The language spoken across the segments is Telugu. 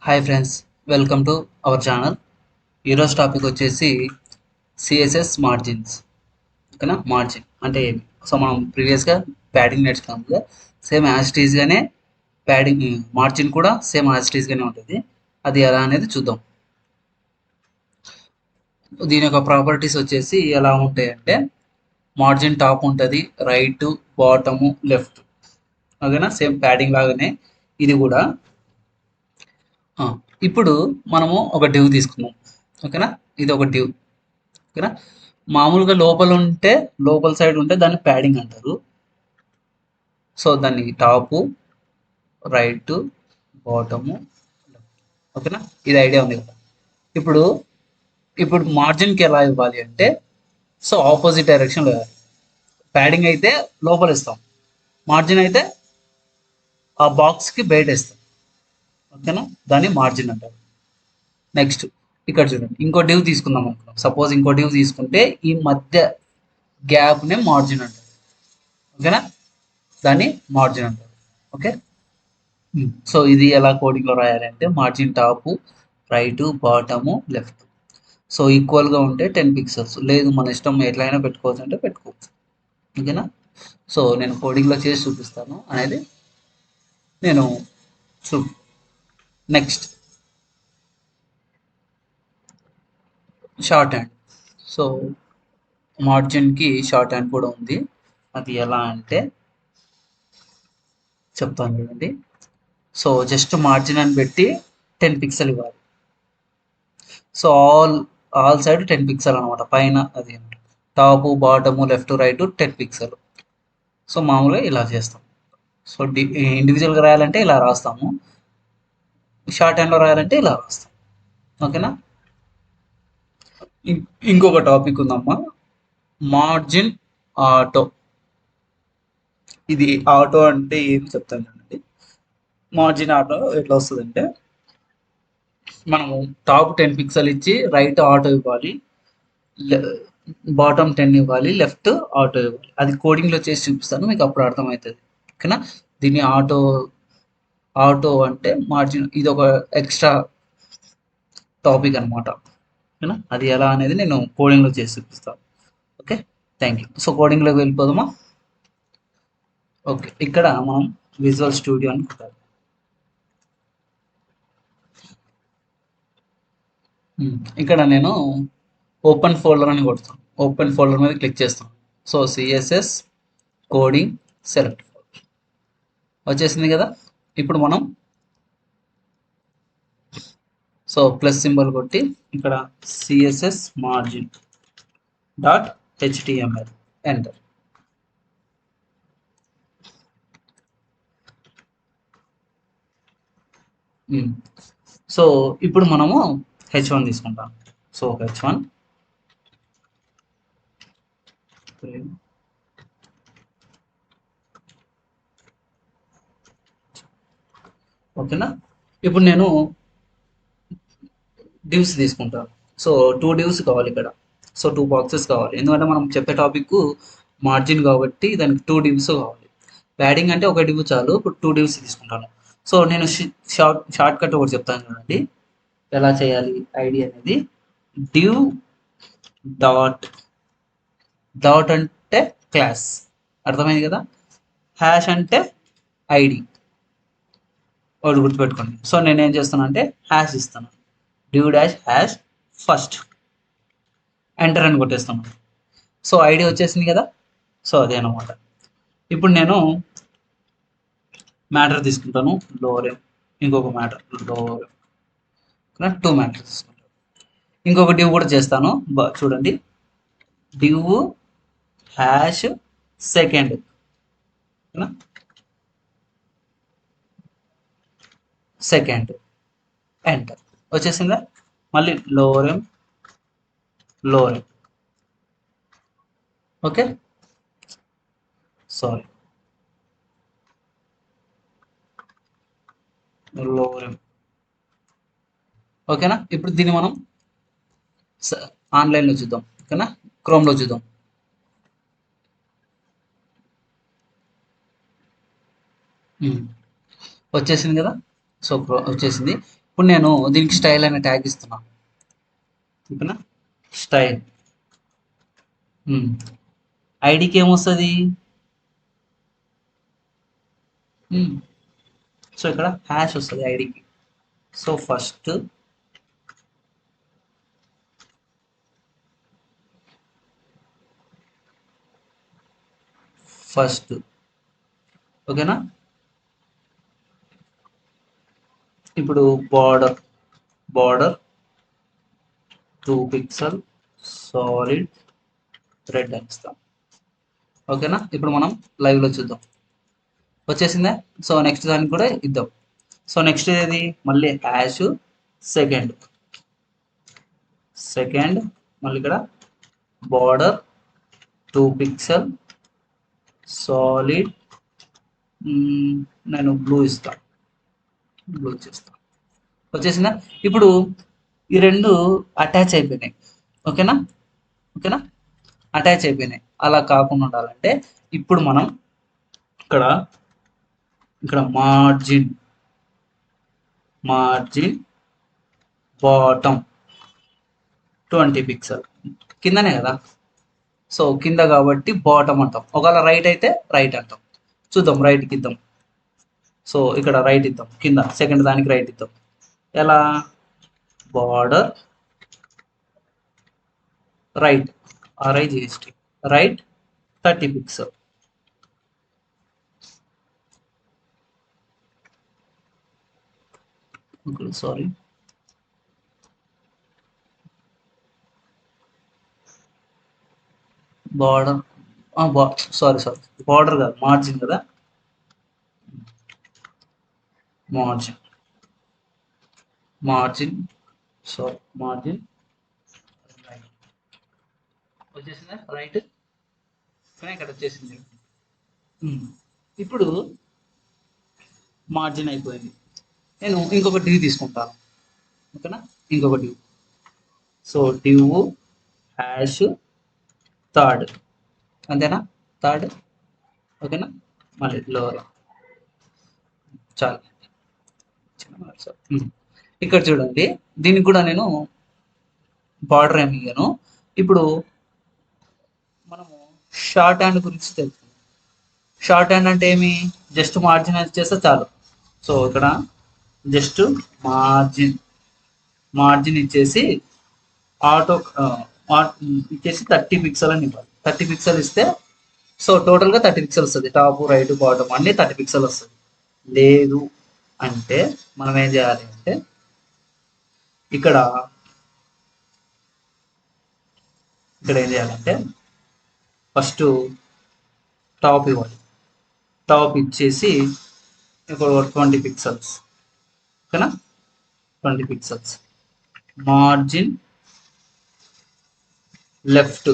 Hi friends, welcome to our channel. ఈరోజు టాపిక్ వచ్చేసి సిఎస్ఎస్ మార్జిన్స్. ఓకేనా, మార్జిన్ అంటే ఏమి? సో మనం ప్రీవియస్గా ప్యాడింగ్ నేర్చుకున్నాం కదా, సేమ్ యాజ్ ఇట్ ఈస్గానే ప్యాడింగ్ మార్జిన్ కూడా సేమ్ యాజ్ ఇట్ ఈస్గానే ఉంటుంది. అది ఎలా అనేది చూద్దాం. దీని యొక్క ప్రాపర్టీస్ వచ్చేసి ఎలా ఉంటాయంటే, మార్జిన్ టాప్ ఉంటుంది, రైట్, బాటము, లెఫ్ట్. ఓకేనా, సేమ్ ప్యాడింగ్ లాగానే ఇది కూడా. ఆ, ఇప్పుడు మనము ఒక డివ్ తీసుకుందాం. ఓకేనా, ఇది ఒక డివ్. ఓకేనా, మామూలుగా లోపల సైడ్ ఉంటే దాన్ని ప్యాడింగ్ అంటారు. సో దాన్ని టాపు, రైట్, బాటము. ఓకేనా, ఇది ఐడియా ఉంది కదా. ఇప్పుడు ఇప్పుడు మార్జిన్కి ఎలా ఇవ్వాలి అంటే, సో ఆపోజిట్ డైరెక్షన్లో ఇవ్వాలి. ప్యాడింగ్ అయితే లోపల ఇస్తాం, మార్జిన్ అయితే ఆ బాక్స్కి బయట ఇస్తాం. ఓకేనా, దాన్ని మార్జిన్ అంటారు. నెక్స్ట్ ఇక్కడ చూడండి, ఇంకో డివ్ తీసుకుందాం అనుకున్నాం. సపోజ్ ఇంకో డివ్ తీసుకుంటే ఈ మధ్య గ్యాప్నే మార్జిన్ అంటారు. ఓకేనా, దాన్ని మార్జిన్ అంటారు. ఓకే, సో ఇది ఎలా కోడింగ్లో రాయాలంటే, margin top, right, bottom, left. So ఈక్వల్గా ఉంటే 10 పిక్సెల్స్, లేదు మన ఇష్టం ఎట్లయినా పెట్టుకోవచ్చు అంటే పెట్టుకోవచ్చు. ఓకేనా, సో నేను కోడింగ్లో చేసి చూపిస్తాను అనేది నేను చూ నెక్స్ట్ షార్ట్ హ్యాండ్. సో మార్జిన్కి షార్ట్ హ్యాండ్ కూడా ఉంది. అది ఎలా అంటే చెప్తాను చూడండి. సో జస్ట్ మార్జిన్ అని పెట్టి 10 పిక్సెల్ ఇవ్వాలి. సో ఆల్ సైడ్ 10 పిక్సెల్ అనమాట. పైన అది top, bottom, left, right 10 pixel. So మామూలుగా ఇలా చేస్తాం. సో ఇండివిజువల్గా రాయాలంటే ఇలా రాస్తాము, షార్ట్ హ్యాండ్లో రాయాలంటే ఇలా రాస్తాం. ఓకేనా, ఇంకొక టాపిక్ ఉందమ్మా, మార్జిన్ ఆటో. ఇది ఆటో అంటే ఏం చెప్తాను చూడండి. మార్జిన్ ఆటో ఎట్లా వస్తుందంటే, మనము టాప్ 10 పిక్సెల్ ఇచ్చి రైట్ ఆటో ఇవ్వాలి, బాటమ్ 10 ఇవ్వాలి, లెఫ్ట్ ఆటో ఇవ్వాలి. అది కోడింగ్లో చేసి చూపిస్తాను, మీకు అప్పుడు అర్థమవుతుంది. ఓకేనా, దీన్ని ఆటో అంటే మార్జిన్, ఇది ఒక ఎక్స్ట్రా టాపిక్ అనమాట. ఓకేనా, అది ఎలా అనేది నేను కోడింగ్లో చేసి చూపిస్తాను. Okay, thank you. సో కోడింగ్లోకి వెళ్ళిపోదామా? ఓకే, ఇక్కడ మనం విజువల్ స్టూడియో అని కొట్టాలి. ఇక్కడ నేను ఓపెన్ ఫోల్డర్ అని కొడతాను. ఓపెన్ ఫోల్డర్ మీద క్లిక్ చేస్తాను. సో సిఎస్ఎస్ కోడింగ్ సెలెక్ట్ వచ్చేసింది కదా. ఇప్పుడు మనం సో ప్లస్ సింబల్ కొట్టి ఇక్కడ CSS margin dot HTML enter. So ఇప్పుడు మనము H1 తీసుకుంటాం. సో H1 ఓకేనా. ఇప్పుడు నేను డివ్స్ తీసుకుంటాను. సో 2 డివ్స్ కావాలి ఇక్కడ. సో 2 బాక్సెస్ కావాలి, ఎందుకంటే మనం చెప్పే టాపిక్ మార్జిన్ కాబట్టి దానికి 2 డివ్స్ కావాలి. ప్యాడింగ్ అంటే ఒక డివ్ చాలు, ఇప్పుడు 2 డివ్స్ తీసుకుంటాను. సో నేను షార్ట్ కట్ ఒకటి చెప్తాను చూడండి, ఎలా చేయాలి ఐడి అనేది. డివ్ డాట్ డాట్ అంటే క్లాస్, అర్థమైంది కదా. హ్యాష్ అంటే ఐడి, ఒకటి గుర్తుపెట్టుకోండి. సో నేను ఏం చేస్తాను అంటే హ్యాష్ ఇస్తాను, div dash hash first, enter అని కొట్టేస్తాను. సో ఐడి వచ్చేసింది కదా. సో అదే అనమాట. ఇప్పుడు నేను మ్యాటర్ తీసుకుంటాను, లోరెమ్. ఇంకొక మ్యాటర్ లోరెమ్, 2 మ్యాటర్ తీసుకుంటాను. ఇంకొక డివ్ కూడా చేస్తాను, చూడండి. Div hash second, second, enter వచ్చేసిందా. మళ్ళీ లోరెమ్ లోరెమ్. Okay, sorry, లోరెమ్. ఓకేనా, ఇప్పుడు దీన్ని మనం ఆన్లైన్లో చూద్దాం. ఓకేనా, క్రోమ్లో చూద్దాం. వచ్చేసింది కదా. సో వచ్చేసింది. ఇప్పుడు నేను దీనికి స్టైల్ అనే ట్యాగ్ ఇస్తున్నాను. ఓకేనా, స్టైల్. ఐడికి ఏమొస్తుంది? సో ఇక్కడ హ్యాష్ వస్తుంది ఐడికి. సో ఫస్ట్ ఓకేనా. ఇప్పుడు బార్డర్ 2 పిక్సెల్ సాలిడ్ రెడ్ అని ఇస్తాం. ఓకేనా, ఇప్పుడు మనం లైవ్లో చూద్దాం. వచ్చేసిందా? సో నెక్స్ట్ దానికి కూడా ఇద్దాం. సో నెక్స్ట్ ఏది? మళ్ళీ హ్యాష్ సెకండ్ మళ్ళీ ఇక్కడ బార్డర్ 2 పిక్సెల్ సాలిడ్, నేను బ్లూ ఇస్తాను, బ్లూ చేస్తాను. వచ్చేసిందా? ఇప్పుడు ఈ రెండు అటాచ్ అయిపోయినాయి. ఓకేనా, అటాచ్ అయిపోయినాయి. అలా కాకుండా ఉండాలంటే ఇప్పుడు మనం ఇక్కడ మార్జిన్ బాటమ్ 20 పిక్సెల్ కిందనే కదా. సో కింద కాబట్టి బాటమ్ అంటాం. ఒకవేళ రైట్ అయితే రైట్ అంటాం. చూద్దాం, రైట్కి ఇద్దాం. సో ఇక్కడ రైట్ ఇద్దాం, కింద సెకండ్ దానికి రైట్ ఇద్దాం. ఎలా? Border right RIGST right 30 pixel. Sorry, border sorry border కాదు, మార్జిన్ కదా. మార్జిన్ వచ్చేసిందా? రైట్ ఇక్కడ వచ్చేసింది. ఇప్పుడు మార్జిన్ అయిపోయింది. నేను ఇంకొక డివ్ తీసుకుంటాను. ఓకేనా, ఇంకొక div. So div hash third, అంతేనా? థర్డ్. ఓకేనా, మళ్ళీ లోవర్. చాలు. ఇక్కడ చూడండి, దీనికి కూడా నేను బార్డర్ ఏమి ఇయ్యాను. ఇప్పుడు మనము షార్ట్ హ్యాండ్ గురించి తెలుసుకుందాం. షార్ట్ హ్యాండ్ అంటే ఏమి? జస్ట్ మార్జిన్ చేస్తే చాలు. సో ఇక్కడ జస్ట్ మార్జిన్ ఇచ్చేసి ఆటో ఇచ్చేసి 30 పిక్సెల్ అని ఇవ్వాలి. 30 పిక్సెల్ ఇస్తే సో టోటల్గా 30 పిక్సెల్ వస్తుంది. టాప్ రైట్ బాటమ్ అన్ని 30 పిక్సెల్ వస్తుంది. లేదు అంటే మనం ఏం చేయాలి అంటే ఇక్కడ ఏం చేయాలంటే ఫస్ట్ టాప్ ఇవ్వాలి. టాప్ ఇచ్చేసి ఇప్పుడు 20 పిక్సెల్స్. ఓకేనా, 20 పిక్సెల్స్. Margin left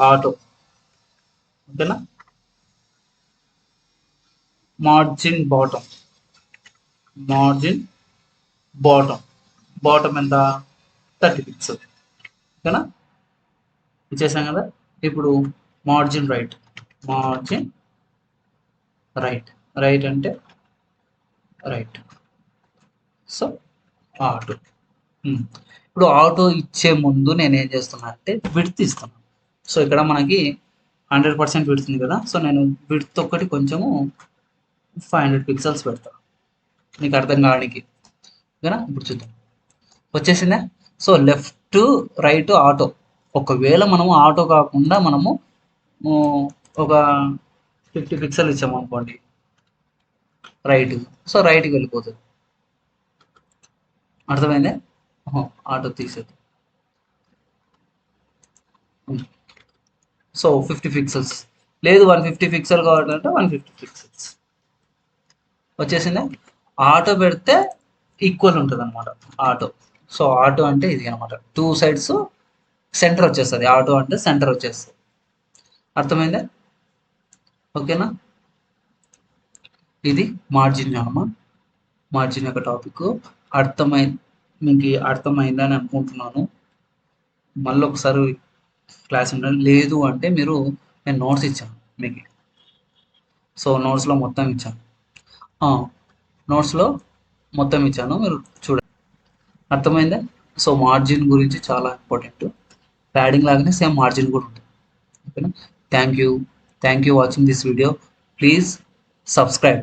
auto. ఓకేనా, మార్జిన్ బాటమ్ ఎంత? 30 పిక్సెల్. ఓకేనా, ఇచ్చేసాం కదా. ఇప్పుడు మార్జిన్ రైట్ అంటే రైట్. So auto. ఇప్పుడు ఆటో ఇచ్చే ముందు నేను ఏం చేస్తున్నా అంటే విడ్త్ ఇస్తున్నాను. సో ఇక్కడ మనకి 100% విడ్త్ ఉంది కదా. సో నేను విడ్త్ ఒక్కటి కొంచెము 500 పిక్సెల్స్ పెడతాను, నీకు అర్థం కావడానికి. ఓకేనా, ఇప్పుడు చూద్దాం. వచ్చేసిందా? So left right auto. ఒకవేళ మనము ఆటో కాకుండా మనము ఒక 50 పిక్సెల్ ఇచ్చాము అనుకోండి రైట్, సో రైట్కి వెళ్ళిపోతుంది. అర్థమైందే? ఆటో తీసేది. సో 50 పిక్సెల్స్ లేదు, 150 పిక్సెల్ కావాలంటే 150 పిక్సెల్స్. వచ్చేసిందే. ఆటో పెడితే ఈక్వల్ ఉంటుంది అనమాట ఆటో. సో ఆటో అంటే ఇది అనమాట, 2 సైడ్స్ సెంటర్ వచ్చేస్తుంది. ఆటో అంటే సెంటర్ వచ్చేస్తుంది. అర్థమైందా? ఓకేనా, ఇది మార్జిన్ అన్నమాట. మార్జిన్ యొక్క టాపిక్ మీకు అర్థమైందని అనుకుంటున్నాను. మళ్ళీ ఒకసారి క్లాస్ ఉండాలి. లేదు అంటే నేను నోట్స్ ఇచ్చాను మీకు. సో నోట్స్లో మొత్తం ఇచ్చాను. నోట్స్లో మొత్తం ఇచ్చాను, మీరు చూడండి. అర్థమైందా? సో మార్జిన్ గురించి చాలా ఇంపార్టెంట్. ప్యాడింగ్ లాగానే సేమ్ మార్జిన్ కూడా ఉంటుంది. ఓకేనా? Thank you watching this video. Please subscribe.